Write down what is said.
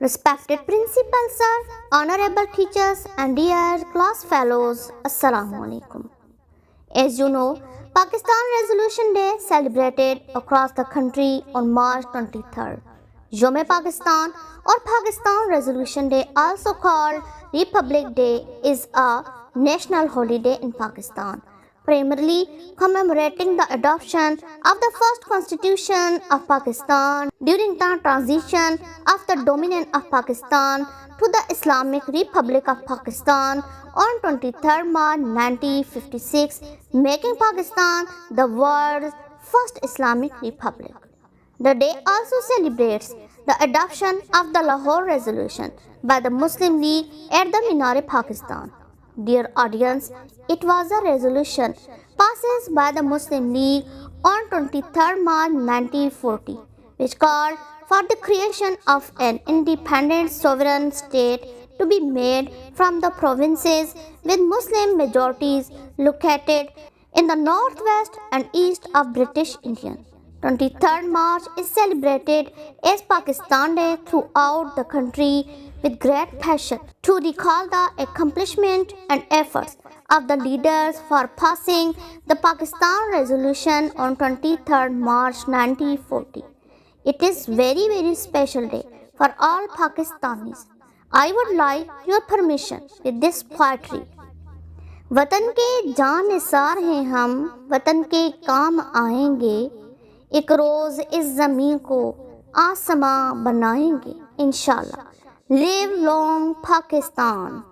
Respected principal sir, honorable teachers and dear class fellows, Assalamu alaikum. As you know, Pakistan Resolution Day celebrated across the country on March 23rd. Youm Pakistan or Pakistan Resolution Day, also called Republic Day, is a national holiday in Pakistan, primarily commemorating the adoption of the first constitution of Pakistan during the transition of the dominion of Pakistan to the Islamic Republic of Pakistan on 23rd March 1956, making Pakistan the world's first Islamic republic. The day also celebrates the adoption of the Lahore Resolution by the Muslim League at the Minar Pakistan. Dear audience, it was a resolution passed by the Muslim League on 23rd March 1940, which called for the creation of an independent sovereign state to be made from the provinces with Muslim majorities located in the northwest and east of British India. 23rd March is celebrated as Pakistan Day throughout the country with great passion to recall the accomplishment and efforts of the leaders for passing the Pakistan Resolution on 23rd March 1940. It is very special day for all Pakistanis. I would like your permission with this poetry. वतन के जान निसार हैं हम, वतन के काम आएंगे, एक रोज़ इस ज़मीन को आसमां बनाएंगे इंशाल्लाह. Live long Pakistan.